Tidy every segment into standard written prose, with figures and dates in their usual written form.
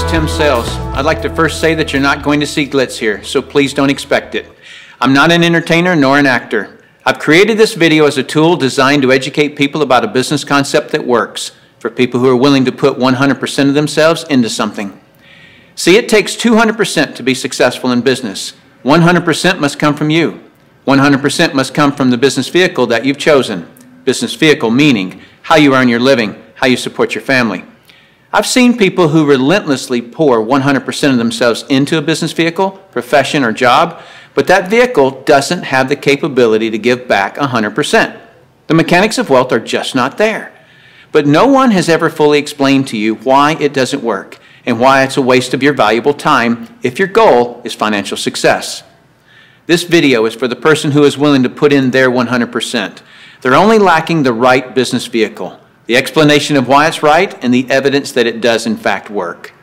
Tim Sales. I'd like to first say that you're not going to see glitz here, so please don't expect it. I'm not an entertainer nor an actor. I've created this video as a tool designed to educate people about a business concept that works, for people who are willing to put 100% of themselves into something. See, it takes 200% to be successful in business. 100% must come from you. 100% must come from the business vehicle that you've chosen. Business vehicle meaning how you earn your living, how you support your family. I've seen people who relentlessly pour 100% of themselves into a business vehicle, profession, or job, but that vehicle doesn't have the capability to give back 100%. The mechanics of wealth are just not there. But no one has ever fully explained to you why it doesn't work and why it's a waste of your valuable time if your goal is financial success. This video is for the person who is willing to put in their 100%. They're only lacking the right business vehicle, the explanation of why it's right, and the evidence that it does in fact work.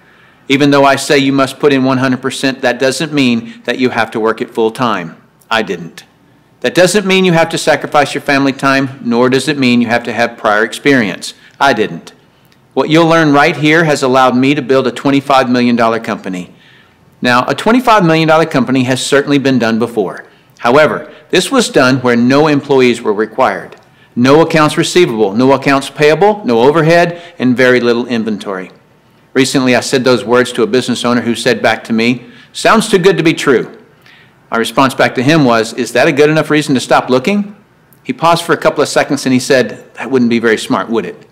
Even though I say you must put in 100%, that doesn't mean that you have to work it full time. I didn't. That doesn't mean you have to sacrifice your family time, nor does it mean you have to have prior experience. I didn't. What you'll learn right here has allowed me to build a $25 million company. Now, a $25 million company has certainly been done before. However, this was done where no employees were required. No accounts receivable, no accounts payable, no overhead, and very little inventory. Recently, I said those words to a business owner who said back to me, "Sounds too good to be true." My response back to him was, "Is that a good enough reason to stop looking?" He paused for a couple of seconds and he said, "That wouldn't be very smart, would it?"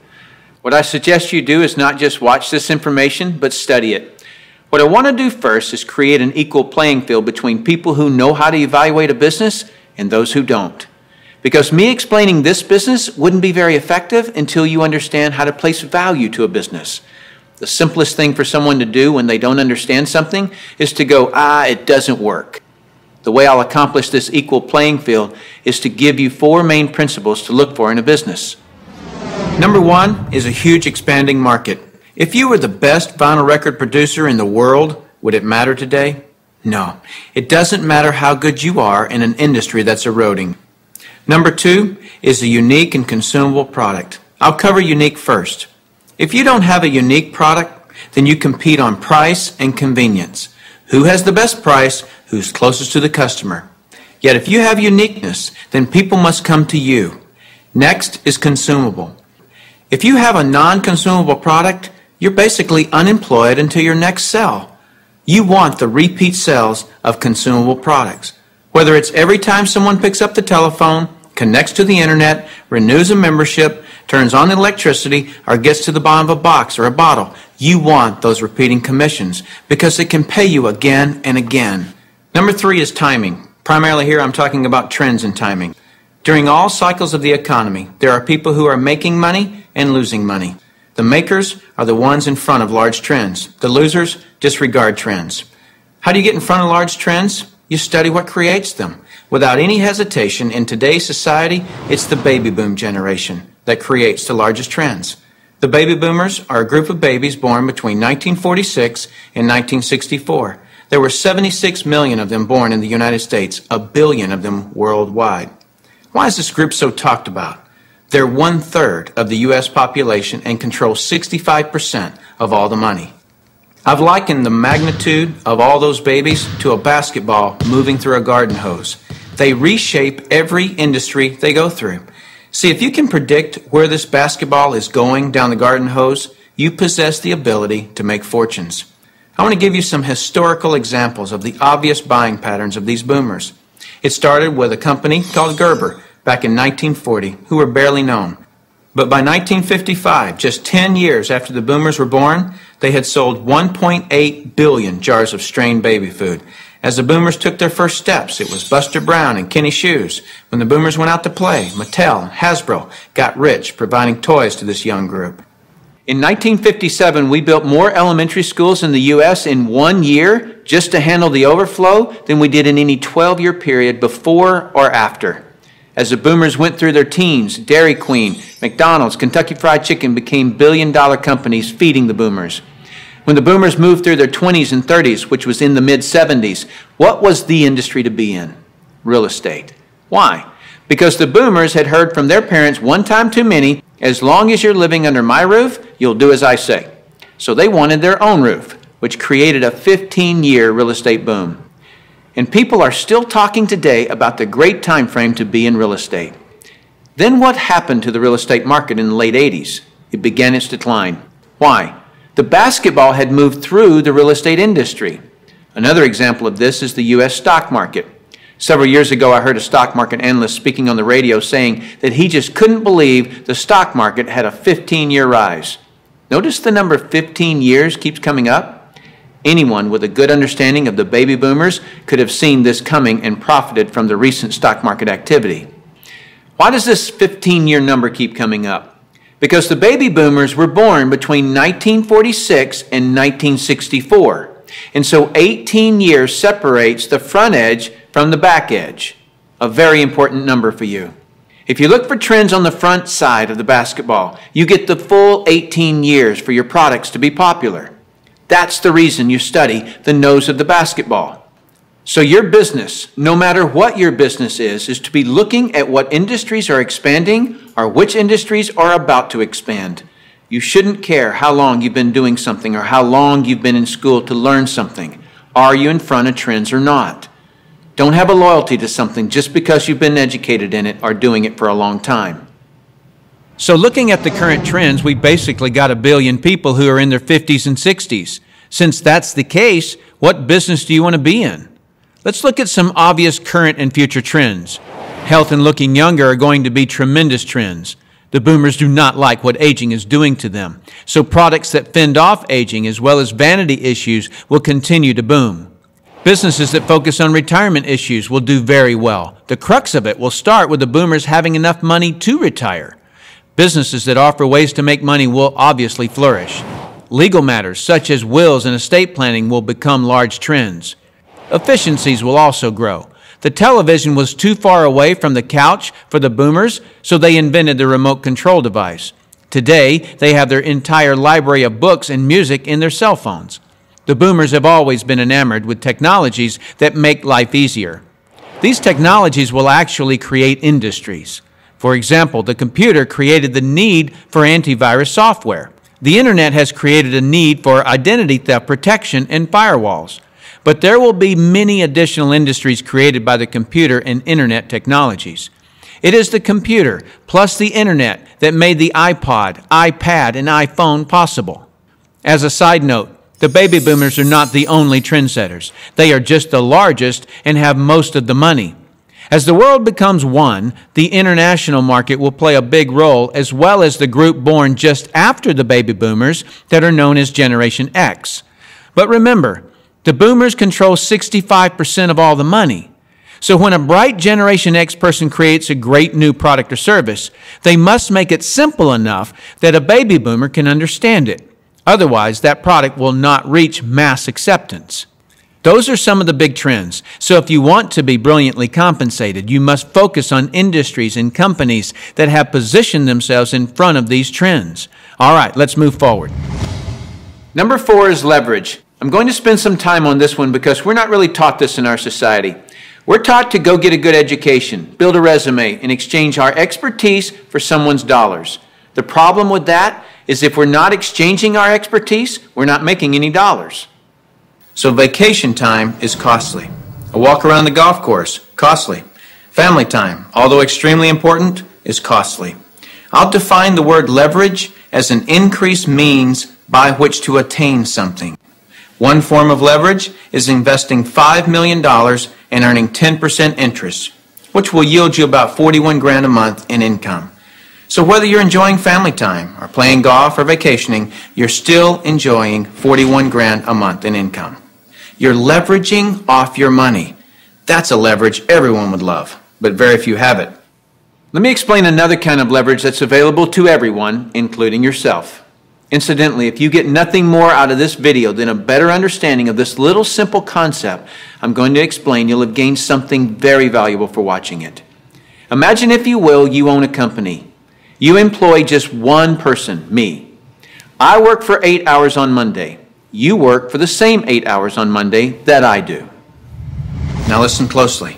What I suggest you do is not just watch this information, but study it. What I want to do first is create an equal playing field between people who know how to evaluate a business and those who don't. Because me explaining this business wouldn't be very effective until you understand how to place value to a business. The simplest thing for someone to do when they don't understand something is to go, it doesn't work. The way I'll accomplish this equal playing field is to give you 4 main principles to look for in a business. Number 1 is a huge expanding market. If you were the best vinyl record producer in the world, would it matter today? No. It doesn't matter how good you are in an industry that's eroding. Number 2 is a unique and consumable product. I'll cover unique first. If you don't have a unique product, then you compete on price and convenience. Who has the best price? Who's closest to the customer? Yet if you have uniqueness, then people must come to you. Next is consumable. If you have a non-consumable product, you're basically unemployed until your next sell. You want the repeat sales of consumable products. Whether it's every time someone picks up the telephone, connects to the internet, renews a membership, turns on the electricity, or gets to the bottom of a box or a bottle, you want those repeating commissions because it can pay you again and again. Number 3 is timing. Primarily here I'm talking about trends in timing. During all cycles of the economy, there are people who are making money and losing money. The makers are the ones in front of large trends. The losers disregard trends. How do you get in front of large trends? You study what creates them. Without any hesitation, in today's society, it's the baby boom generation that creates the largest trends. The baby boomers are a group of babies born between 1946 and 1964. There were 76 million of them born in the United States, 1 billion of them worldwide. Why is this group so talked about? They're 1/3 of the U.S. population and control 65% of all the money. I've likened the magnitude of all those babies to a basketball moving through a garden hose. They reshape every industry they go through. See, if you can predict where this basketball is going down the garden hose, you possess the ability to make fortunes. I want to give you some historical examples of the obvious buying patterns of these boomers. It started with a company called Gerber back in 1940, who were barely known. But by 1955, just 10 years after the boomers were born, they had sold 1.8 billion jars of strained baby food. As the boomers took their first steps, it was Buster Brown and Kenny Shoes. When the boomers went out to play, Mattel and Hasbro got rich providing toys to this young group. In 1957, we built more elementary schools in the U.S. in 1 year just to handle the overflow than we did in any 12-year period before or after. As the boomers went through their teens, Dairy Queen, McDonald's, Kentucky Fried Chicken became billion-dollar companies feeding the boomers. When the boomers moved through their 20s and 30s, which was in the mid-70s, what was the industry to be in? Real estate. Why? Because the boomers had heard from their parents one time too many, as long as you're living under my roof, you'll do as I say. So they wanted their own roof. which created a 15-year real estate boom. And people are still talking today about the great time frame to be in real estate. Then what happened to the real estate market in the late 80s? It began its decline. Why? The basketball had moved through the real estate industry. Another example of this is the U.S. stock market. Several years ago, I heard a stock market analyst speaking on the radio saying that he just couldn't believe the stock market had a 15-year rise. Notice the number 15 years keeps coming up? Anyone with a good understanding of the baby boomers could have seen this coming and profited from the recent stock market activity. Why does this 15-year number keep coming up? Because the baby boomers were born between 1946 and 1964. And so 18 years separates the front edge from the back edge. A very important number for you. If you look for trends on the front side of the basketball, you get the full 18 years for your products to be popular. That's the reason you study the nose of the basketball. So your business, no matter what your business is to be looking at what industries are expanding or which industries are about to expand. You shouldn't care how long you've been doing something or how long you've been in school to learn something. Are you in front of trends or not? Don't have a loyalty to something just because you've been educated in it or doing it for a long time. So looking at the current trends, we basically got 1 billion people who are in their 50s and 60s. Since that's the case, what business do you want to be in? Let's look at some obvious current and future trends. Health and looking younger are going to be tremendous trends. The boomers do not like what aging is doing to them. So products that fend off aging as well as vanity issues will continue to boom. Businesses that focus on retirement issues will do very well. The crux of it will start with the boomers having enough money to retire. Businesses that offer ways to make money will obviously flourish. Legal matters such as wills and estate planning will become large trends. Efficiencies will also grow. The television was too far away from the couch for the boomers, so they invented the remote control device. Today, they have their entire library of books and music in their cell phones. The boomers have always been enamored with technologies that make life easier. These technologies will actually create industries. For example, the computer created the need for antivirus software. The internet has created a need for identity theft protection and firewalls. But there will be many additional industries created by the computer and internet technologies. It is the computer plus the internet that made the iPod, iPad, and iPhone possible. As a side note, the baby boomers are not the only trendsetters. They are just the largest and have most of the money. As the world becomes one, the international market will play a big role, as well as the group born just after the baby boomers that are known as Generation X. But remember, the boomers control 65% of all the money. So when a bright Generation X person creates a great new product or service, they must make it simple enough that a baby boomer can understand it. Otherwise, that product will not reach mass acceptance. Those are some of the big trends. So if you want to be brilliantly compensated, you must focus on industries and companies that have positioned themselves in front of these trends. All right, let's move forward. Number 4 is leverage. I'm going to spend some time on this one because we're not really taught this in our society. We're taught to go get a good education, build a resume, and exchange our expertise for someone's dollars. The problem with that is if we're not exchanging our expertise, we're not making any dollars. So vacation time is costly. A walk around the golf course, costly. Family time, although extremely important, is costly. I'll define the word leverage as an increased means by which to attain something. One form of leverage is investing $5 million and earning 10% interest, which will yield you about 41 grand a month in income. So whether you're enjoying family time or playing golf or vacationing, you're still enjoying 41 grand a month in income. You're leveraging off your money. That's a leverage everyone would love, but very few have it. Let me explain another kind of leverage that's available to everyone, including yourself. Incidentally, if you get nothing more out of this video than a better understanding of this little simple concept I'm going to explain, you'll have gained something very valuable for watching it. Imagine, if you will, you own a company. You employ just one person, me. I work for 8 hours on Monday. You work for the same 8 hours on Monday that I do. Now listen closely.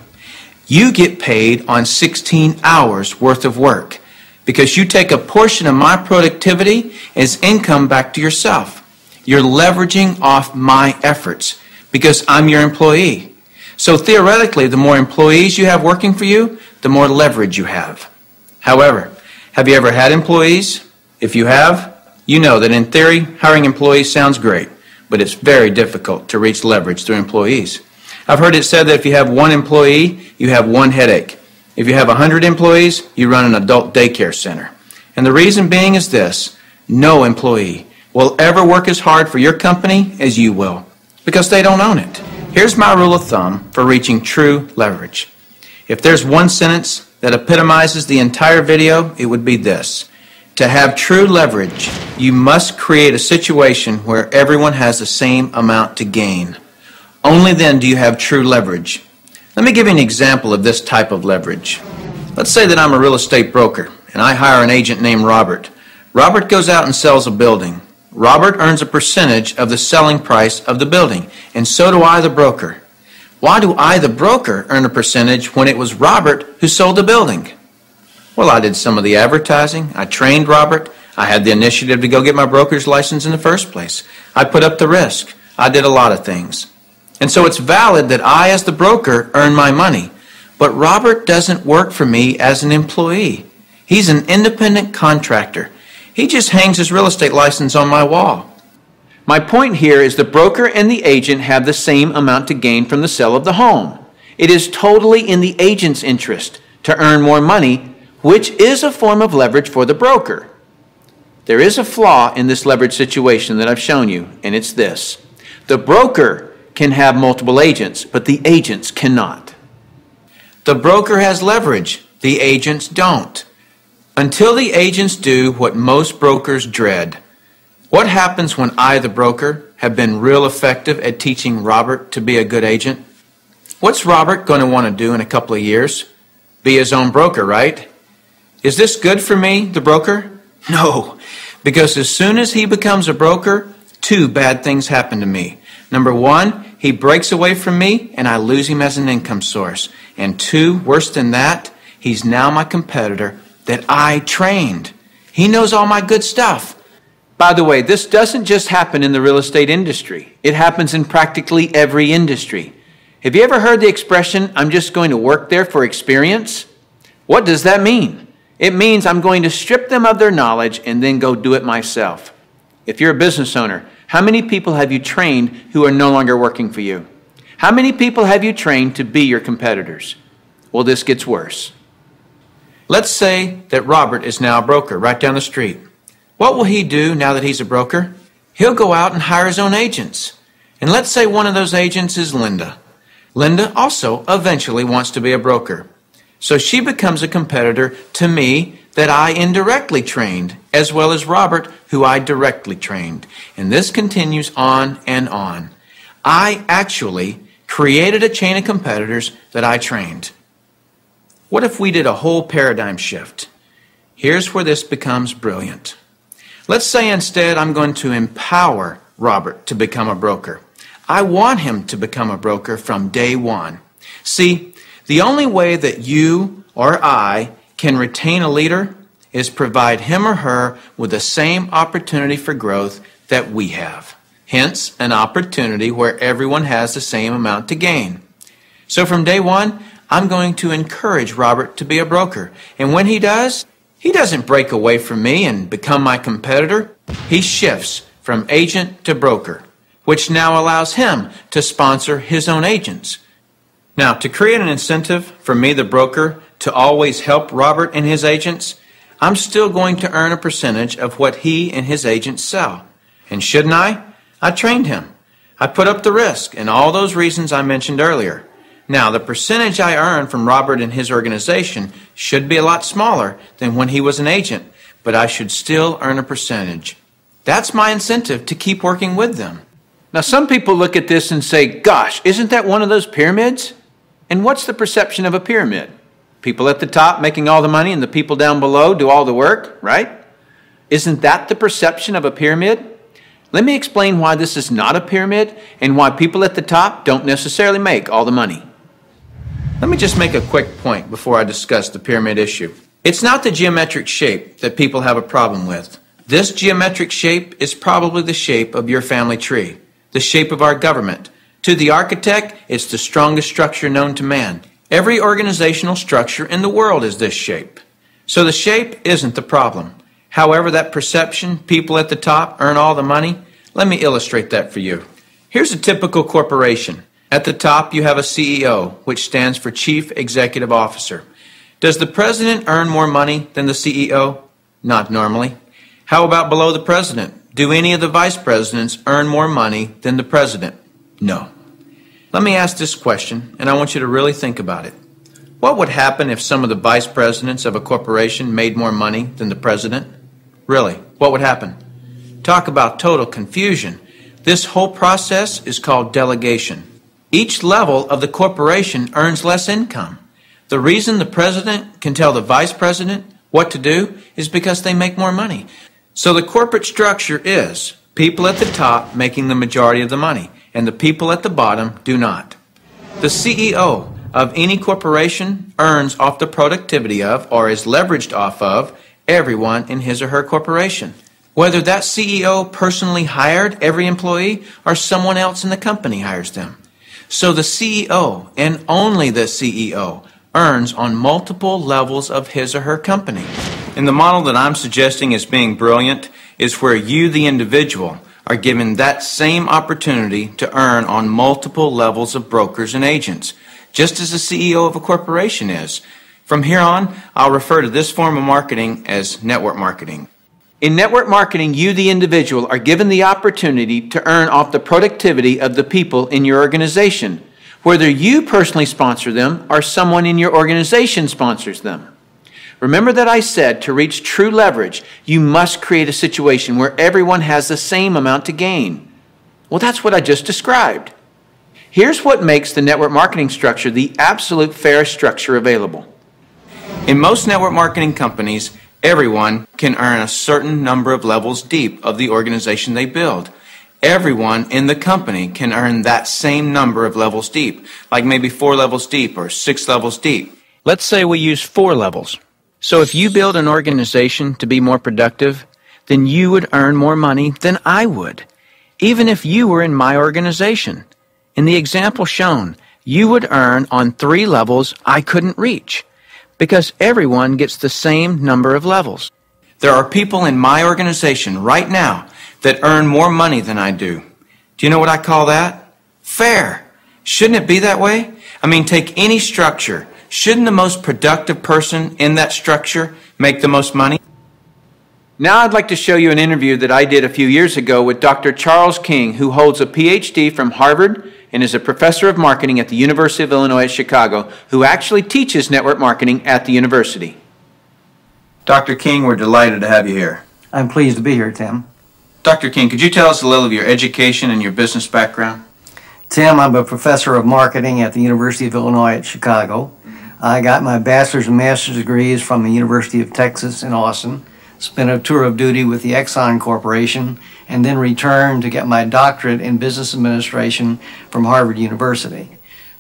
You get paid on 16 hours worth of work because you take a portion of my productivity as income back to yourself. You're leveraging off my efforts because I'm your employee. So theoretically, the more employees you have working for you, the more leverage you have. However, have you ever had employees? If you have, you know that in theory, hiring employees sounds great, but it's very difficult to reach leverage through employees. I've heard it said that if you have one employee, you have one headache. If you have 100 employees, you run an adult daycare center. And the reason being is this: no employee will ever work as hard for your company as you will, because they don't own it. Here's my rule of thumb for reaching true leverage. If there's one sentence that epitomizes the entire video, it would be this: to have true leverage, you must create a situation where everyone has the same amount to gain. Only then do you have true leverage. Let me give you an example of this type of leverage. Let's say that I'm a real estate broker and I hire an agent named Robert. Robert goes out and sells a building. Robert earns a percentage of the selling price of the building, and so do I, the broker. Why do I, the broker, earn a percentage when it was Robert who sold the building? Well, I did some of the advertising. I trained Robert. I had the initiative to go get my broker's license in the first place. I put up the risk. I did a lot of things. And so it's valid that I, as the broker, earn my money. But Robert doesn't work for me as an employee. He's an independent contractor. He just hangs his real estate license on my wall. My point here is the broker and the agent have the same amount to gain from the sale of the home. It is totally in the agent's interest to earn more money, which is a form of leverage for the broker. There is a flaw in this leverage situation that I've shown you, and it's this: the broker can have multiple agents, but the agents cannot. The broker has leverage, the agents don't. Until the agents do what most brokers dread. What happens when I, the broker, have been real effective at teaching Robert to be a good agent? What's Robert going to want to do in a couple of years? Be his own broker, right? Is this good for me, the broker? No, because as soon as he becomes a broker, two bad things happen to me. Number one, he breaks away from me and I lose him as an income source. And two, worse than that, he's now my competitor that I trained. He knows all my good stuff. By the way, this doesn't just happen in the real estate industry. It happens in practically every industry. Have you ever heard the expression, "I'm just going to work there for experience"? What does that mean? It means I'm going to strip them of their knowledge and then go do it myself. If you're a business owner, how many people have you trained who are no longer working for you? How many people have you trained to be your competitors? Well, this gets worse. Let's say that Robert is now a broker right down the street. What will he do now that he's a broker? He'll go out and hire his own agents. And let's say one of those agents is Linda. Linda also eventually wants to be a broker. So she becomes a competitor to me that I indirectly trained, as well as Robert, who I directly trained. And this continues on and on. I actually created a chain of competitors that I trained. What if we did a whole paradigm shift? Here's where this becomes brilliant. Let's say instead I'm going to empower Robert to become a broker. I want him to become a broker from day one. See, the only way that you or I can retain a leader is provide him or her with the same opportunity for growth that we have. Hence, an opportunity where everyone has the same amount to gain. So from day one, I'm going to encourage Robert to be a broker. And when he does, he doesn't break away from me and become my competitor. He shifts from agent to broker, which now allows him to sponsor his own agents. Now, to create an incentive for me, the broker, to always help Robert and his agents, I'm still going to earn a percentage of what he and his agents sell. And shouldn't I? I trained him. I put up the risk and all those reasons I mentioned earlier. Now, the percentage I earn from Robert and his organization should be a lot smaller than when he was an agent, but I should still earn a percentage. That's my incentive to keep working with them. Now, some people look at this and say, gosh, isn't that one of those pyramids? And what's the perception of a pyramid? People at the top making all the money and the people down below do all the work, right? Isn't that the perception of a pyramid? Let me explain why this is not a pyramid and why people at the top don't necessarily make all the money. Let me just make a quick point before I discuss the pyramid issue. It's not the geometric shape that people have a problem with. This geometric shape is probably the shape of your family tree, the shape of our government. To the architect, it's the strongest structure known to man. Every organizational structure in the world is this shape. So the shape isn't the problem. However, that perception, people at the top earn all the money, let me illustrate that for you. Here's a typical corporation. At the top, you have a CEO, which stands for Chief Executive Officer. Does the president earn more money than the CEO? Not normally. How about below the president? Do any of the vice presidents earn more money than the president? No. Let me ask this question, and I want you to really think about it. What would happen if some of the vice presidents of a corporation made more money than the president? Really, what would happen? Talk about total confusion. This whole process is called delegation. Each level of the corporation earns less income. The reason the president can tell the vice president what to do is because they make more money. So the corporate structure is people at the top making the majority of the money, and the people at the bottom do not. The CEO of any corporation earns off the productivity of, or is leveraged off of, everyone in his or her corporation. Whether that CEO personally hired every employee or someone else in the company hires them. So the CEO, and only the CEO, earns on multiple levels of his or her company. And the model that I'm suggesting as being brilliant is where you, the individual, are given that same opportunity to earn on multiple levels of brokers and agents, just as the CEO of a corporation is. From here on, I'll refer to this form of marketing as network marketing. In network marketing, you, the individual, are given the opportunity to earn off the productivity of the people in your organization, whether you personally sponsor them or someone in your organization sponsors them. Remember that I said to reach true leverage, you must create a situation where everyone has the same amount to gain. Well, that's what I just described. Here's what makes the network marketing structure the absolute fairest structure available. In most network marketing companies, everyone can earn a certain number of levels deep of the organization they build. Everyone in the company can earn that same number of levels deep, like maybe 4 levels deep or 6 levels deep. Let's say we use 4 levels. So if you build an organization to be more productive, then you would earn more money than I would, even if you were in my organization. In the example shown, you would earn on 3 levels I couldn't reach, because everyone gets the same number of levels. There are people in my organization right now that earn more money than I do. Do you know what I call that? Fair. Shouldn't it be that way? I mean, take any structure. Shouldn't the most productive person in that structure make the most money? Now I'd like to show you an interview that I did a few years ago with Dr. Charles King, who holds a PhD from Harvard and is a professor of marketing at the University of Illinois at Chicago, who actually teaches network marketing at the university. Dr. King, we're delighted to have you here. I'm pleased to be here, Tim. Dr. King, could you tell us a little of your education and your business background? Tim, I'm a professor of marketing at the University of Illinois at Chicago. I got my bachelor's and master's degrees from the University of Texas in Austin, spent a tour of duty with the Exxon Corporation, and then returned to get my doctorate in business administration from Harvard University.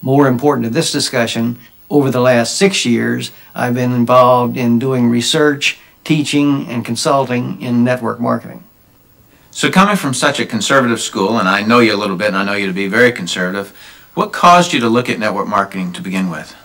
More important to this discussion, over the last 6 years, I've been involved in doing research, teaching, and consulting in network marketing. So coming from such a conservative school, and I know you a little bit and I know you to be very conservative, what caused you to look at network marketing to begin with?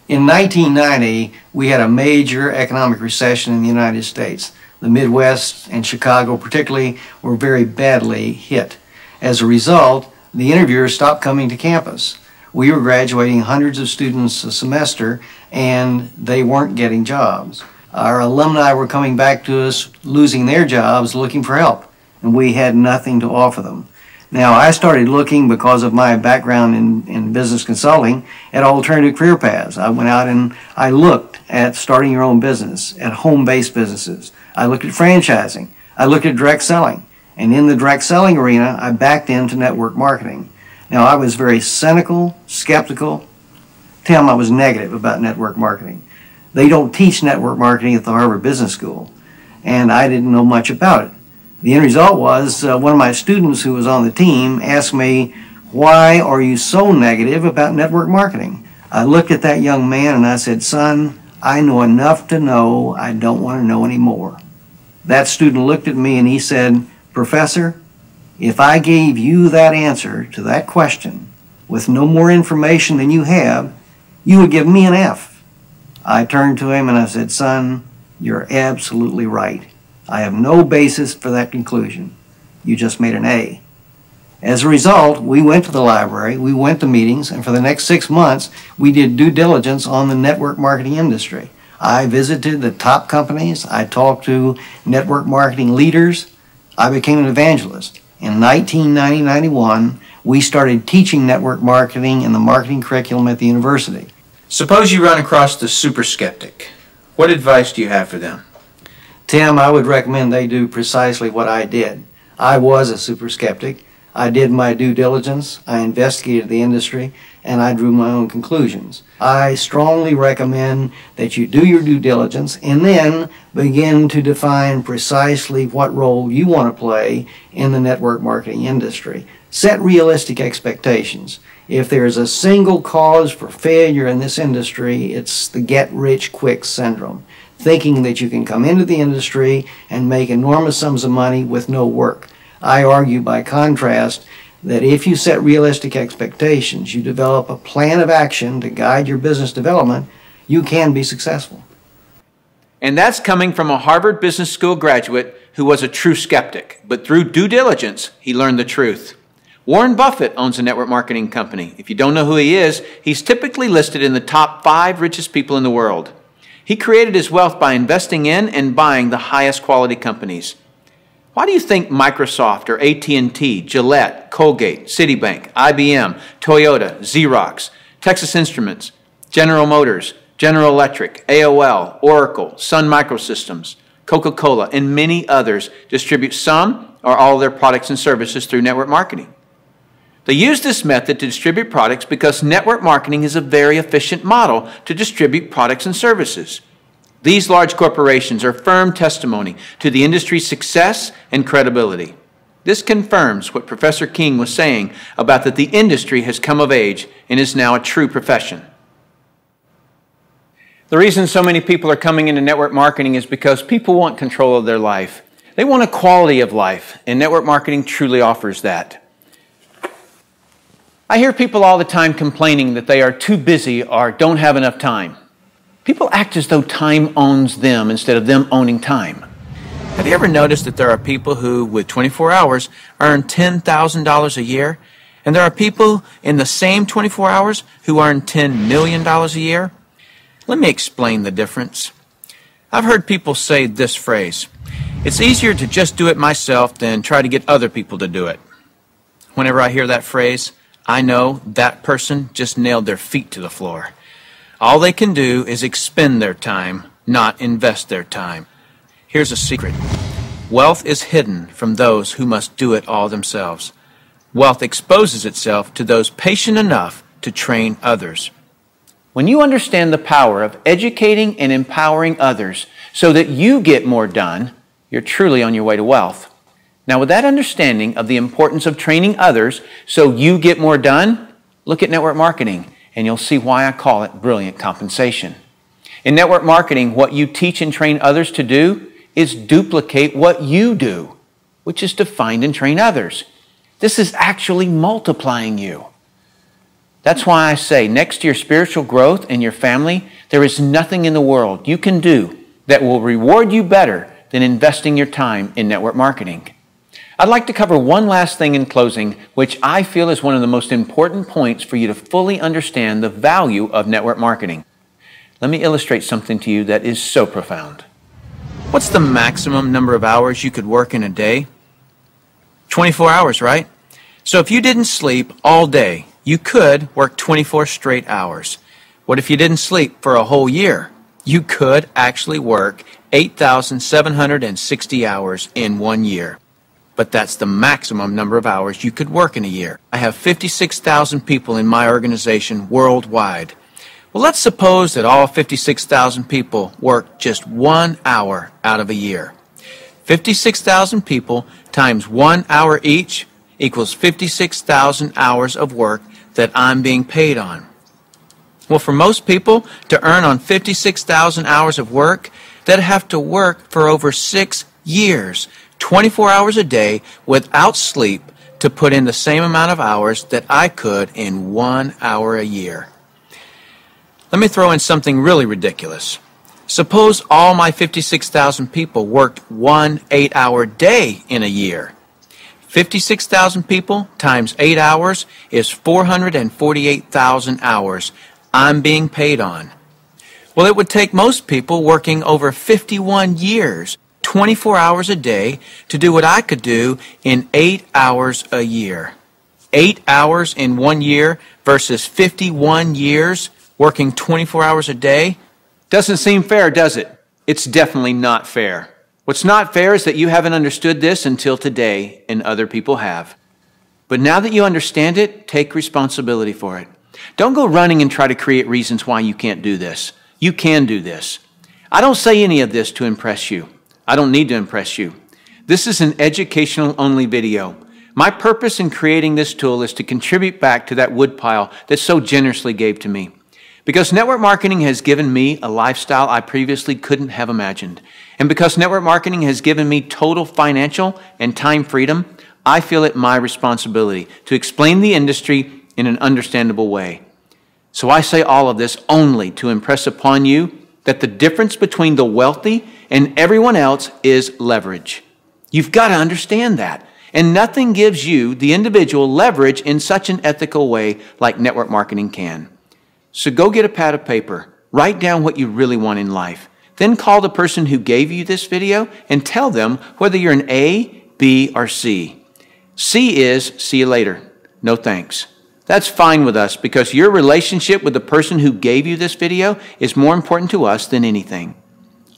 In 1990, we had a major economic recession in the United States. The Midwest and Chicago particularly were very badly hit. As a result, the interviewers stopped coming to campus. We were graduating hundreds of students a semester and they weren't getting jobs. Our alumni were coming back to us, losing their jobs, looking for help, and we had nothing to offer them. Now, I started looking, because of my background in business consulting, at alternative career paths. I went out and I looked at starting your own business, at home-based businesses. I looked at franchising. I looked at direct selling. And in the direct selling arena, I backed into network marketing. Now, I was very cynical, skeptical. Tim, I was negative about network marketing. They don't teach network marketing at the Harvard Business School, and I didn't know much about it. The end result was one of my students who was on the team asked me, "Why are you so negative about network marketing?" I looked at that young man and I said, "Son, I know enough to know I don't want to know any more." That student looked at me and he said, "Professor, if I gave you that answer to that question with no more information than you have, you would give me an F." I turned to him and I said, "Son, you're absolutely right. I have no basis for that conclusion. You just made an A." As a result, we went to the library, we went to meetings, and for the next 6 months, we did due diligence on the network marketing industry. I visited the top companies, I talked to network marketing leaders, I became an evangelist. In 1990-91, we started teaching network marketing in the marketing curriculum at the university. Suppose you run across the super skeptic. What advice do you have for them? Tim, I would recommend they do precisely what I did. I was a super skeptic. I did my due diligence, I investigated the industry, and I drew my own conclusions. I strongly recommend that you do your due diligence and then begin to define precisely what role you want to play in the network marketing industry. Set realistic expectations. If there's a single cause for failure in this industry, it's the get-rich-quick syndrome, thinking that you can come into the industry and make enormous sums of money with no work. I argue, by contrast, that if you set realistic expectations, you develop a plan of action to guide your business development, you can be successful. And that's coming from a Harvard Business School graduate who was a true skeptic, but through due diligence, he learned the truth. Warren Buffett owns a network marketing company. If you don't know who he is, he's typically listed in the top 5 richest people in the world. He created his wealth by investing in and buying the highest quality companies. Why do you think Microsoft or AT&T, Gillette, Colgate, Citibank, IBM, Toyota, Xerox, Texas Instruments, General Motors, General Electric, AOL, Oracle, Sun Microsystems, Coca-Cola, and many others distribute some or all of their products and services through network marketing? They use this method to distribute products because network marketing is a very efficient model to distribute products and services. These large corporations are firm testimony to the industry's success and credibility. This confirms what Professor King was saying about that the industry has come of age and is now a true profession. The reason so many people are coming into network marketing is because people want control of their life. They want a quality of life, and network marketing truly offers that. I hear people all the time complaining that they are too busy or don't have enough time. People act as though time owns them instead of them owning time. Have you ever noticed that there are people who, with 24 hours, earn $10,000 a year, and there are people in the same 24 hours who earn $10 million a year? Let me explain the difference. I've heard people say this phrase, "It's easier to just do it myself than try to get other people to do it." Whenever I hear that phrase, I know that person just nailed their feet to the floor. All they can do is expend their time, not invest their time. Here's a secret. Wealth is hidden from those who must do it all themselves. Wealth exposes itself to those patient enough to train others. When you understand the power of educating and empowering others so that you get more done, you're truly on your way to wealth. Now, with that understanding of the importance of training others so you get more done, look at network marketing, and you'll see why I call it brilliant compensation. In network marketing, what you teach and train others to do is duplicate what you do, which is to find and train others. This is actually multiplying you. That's why I say, next to your spiritual growth and your family, there is nothing in the world you can do that will reward you better than investing your time in network marketing. I'd like to cover one last thing in closing, which I feel is one of the most important points for you to fully understand the value of network marketing. Let me illustrate something to you that is so profound. What's the maximum number of hours you could work in a day? 24 hours, right? So if you didn't sleep all day, you could work 24 straight hours. What if you didn't sleep for a whole year? You could actually work 8,760 hours in 1 year. But that's the maximum number of hours you could work in a year. I have 56,000 people in my organization worldwide. Well, let's suppose that all 56,000 people work just 1 hour out of a year. 56,000 people times 1 hour each equals 56,000 hours of work that I'm being paid on. Well, for most people to earn on 56,000 hours of work, they'd have to work for over 6 Years, 24 hours a day without sleep to put in the same amount of hours that I could in 1 hour a year. Let me throw in something really ridiculous. Suppose all my 56,000 people worked 1 8-hour day in a year. 56,000 people times 8 hours is 448,000 hours I'm being paid on. Well, it would take most people working over 51 years, 24 hours a day, to do what I could do in 8 hours a year. 8 hours in 1 year versus 51 years working 24 hours a day? Doesn't seem fair, does it? It's definitely not fair. What's not fair is that you haven't understood this until today, and other people have. But now that you understand it, take responsibility for it. Don't go running and try to create reasons why you can't do this. You can do this. I don't say any of this to impress you. I don't need to impress you. This is an educational-only video. My purpose in creating this tool is to contribute back to that woodpile that so generously gave to me. Because network marketing has given me a lifestyle I previously couldn't have imagined. And because network marketing has given me total financial and time freedom, I feel it my responsibility to explain the industry in an understandable way. So I say all of this only to impress upon you that the difference between the wealthy and everyone else is leverage. You've got to understand that. And nothing gives you, the individual, leverage in such an ethical way like network marketing can. So go get a pad of paper, write down what you really want in life. Then call the person who gave you this video and tell them whether you're an A, B, or C. C is, see you later, no thanks. That's fine with us because your relationship with the person who gave you this video is more important to us than anything.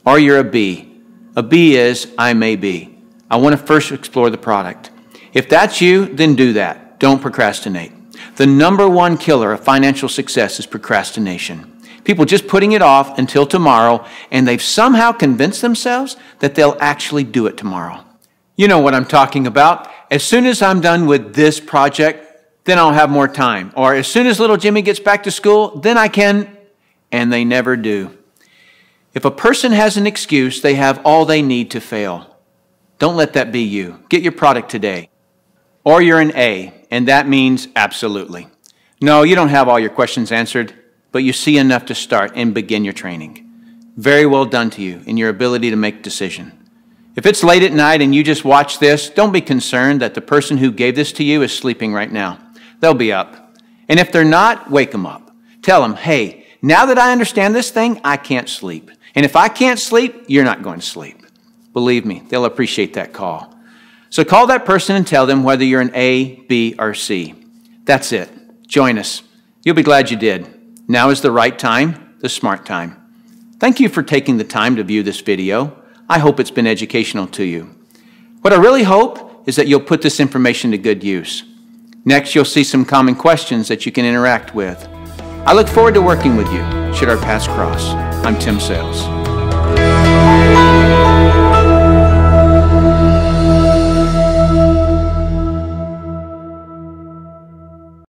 Or you're a B. A B is, I may be. I want to first explore the product. If that's you, then do that. Don't procrastinate. The #1 killer of financial success is procrastination. People just putting it off until tomorrow, and they've somehow convinced themselves that they'll actually do it tomorrow. You know what I'm talking about. As soon as I'm done with this project, then I'll have more time. Or as soon as little Jimmy gets back to school, then I can, and they never do. If a person has an excuse, they have all they need to fail. Don't let that be you. Get your product today. Or you're an A, and that means absolutely. No, you don't have all your questions answered, but you see enough to start and begin your training. Very well done to you in your ability to make a decision. If it's late at night and you just watch this, don't be concerned that the person who gave this to you is sleeping right now. They'll be up. And if they're not, wake them up. Tell them, hey, now that I understand this thing, I can't sleep. And if I can't sleep, you're not going to sleep. Believe me, they'll appreciate that call. So call that person and tell them whether you're an A, B, or C. That's it. Join us. You'll be glad you did. Now is the right time, the smart time. Thank you for taking the time to view this video. I hope it's been educational to you. What I really hope is that you'll put this information to good use. Next, you'll see some common questions that you can interact with. I look forward to working with you should our paths cross. I'm Tim Sales.